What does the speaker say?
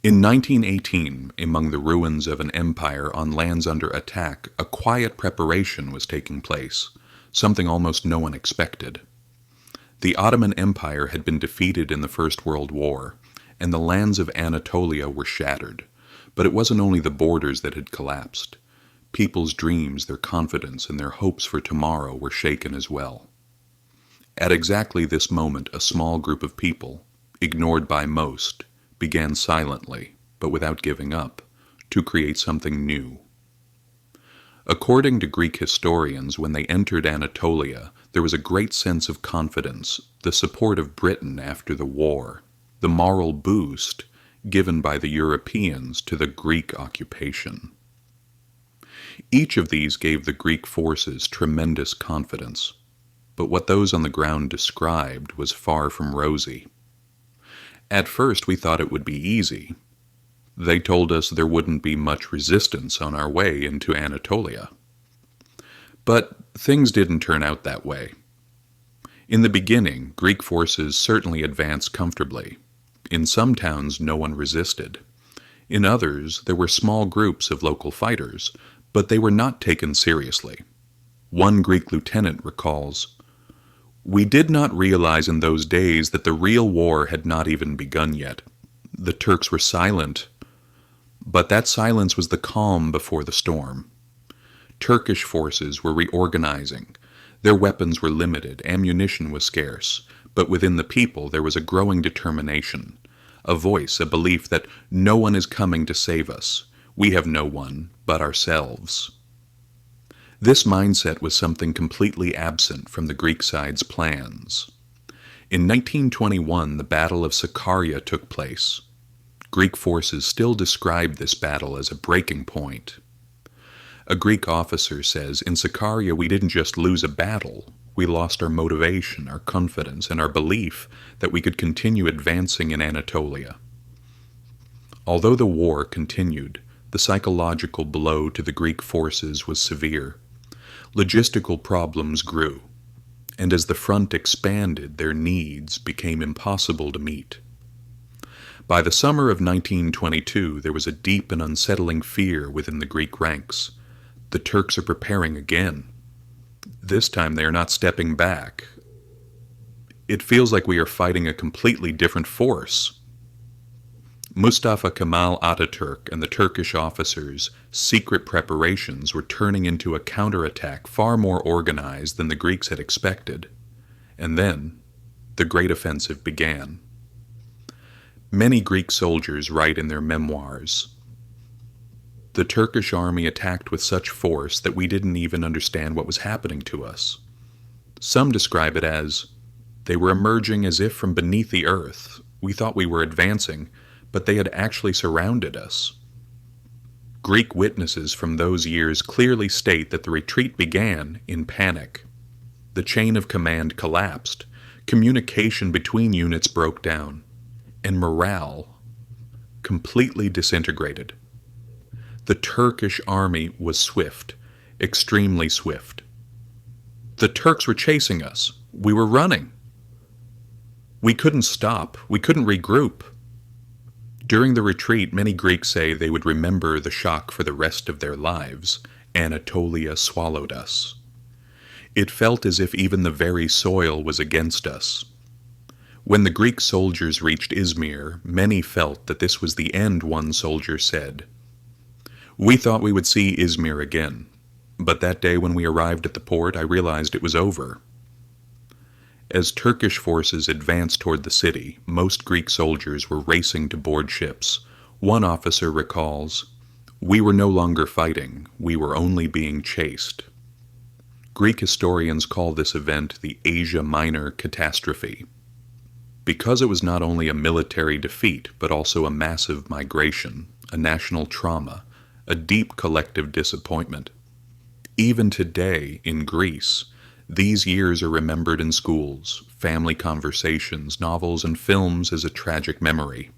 In 1918, among the ruins of an empire on lands under attack, a quiet preparation was taking place, something almost no one expected. The Ottoman Empire had been defeated in the First World War, and the lands of Anatolia were shattered. But it wasn't only the borders that had collapsed. People's dreams, their confidence, and their hopes for tomorrow were shaken as well. At exactly this moment, a small group of people, ignored by most, began silently, but without giving up, to create something new. According to Greek historians, when they entered Anatolia, there was a great sense of confidence, the support of Britain after the war, the moral boost given by the Europeans to the Greek occupation. Each of these gave the Greek forces tremendous confidence, but what those on the ground described was far from rosy. At first we thought it would be easy. They told us there wouldn't be much resistance on our way into Anatolia. But things didn't turn out that way. In the beginning, Greek forces certainly advanced comfortably. In some towns, no one resisted. In others, there were small groups of local fighters, but they were not taken seriously. One Greek lieutenant recalls, "We did not realize in those days that the real war had not even begun yet. The Turks were silent, but that silence was the calm before the storm. Turkish forces were reorganizing. Their weapons were limited, ammunition was scarce, but within the people there was a growing determination, a voice, a belief that no one is coming to save us. We have no one but ourselves." This mindset was something completely absent from the Greek side's plans. In 1921, the Battle of Sakarya took place. Greek forces still describe this battle as a breaking point. A Greek officer says, "In Sakarya we didn't just lose a battle, we lost our motivation, our confidence, and our belief that we could continue advancing in Anatolia." Although the war continued, the psychological blow to the Greek forces was severe. Logistical problems grew, and as the front expanded, their needs became impossible to meet. By the summer of 1922, there was a deep and unsettling fear within the Greek ranks. The Turks are preparing again. This time they are not stepping back. It feels like we are fighting a completely different force. Mustafa Kemal Ataturk and the Turkish officers' secret preparations were turning into a counterattack far more organized than the Greeks had expected. And then, the Great Offensive began. Many Greek soldiers write in their memoirs, "The Turkish army attacked with such force that we didn't even understand what was happening to us." Some describe it as, "They were emerging as if from beneath the earth. We thought we were advancing, but they had actually surrounded us." Greek witnesses from those years clearly state that the retreat began in panic. The chain of command collapsed, communication between units broke down, and morale completely disintegrated. The Turkish army was swift, extremely swift. The Turks were chasing us. We were running. We couldn't stop. We couldn't regroup. During the retreat, many Greeks say they would remember the shock for the rest of their lives. Anatolia swallowed us. It felt as if even the very soil was against us. When the Greek soldiers reached Izmir, many felt that this was the end. One soldier said, "We thought we would see Izmir again, but that day when we arrived at the port, I realized it was over." As Turkish forces advanced toward the city, most Greek soldiers were racing to board ships. One officer recalls, "We were no longer fighting, we were only being chased." Greek historians call this event the Asia Minor catastrophe, because it was not only a military defeat, but also a massive migration, a national trauma, a deep collective disappointment. Even today, in Greece, these years are remembered in schools, family conversations, novels, and films as a tragic memory.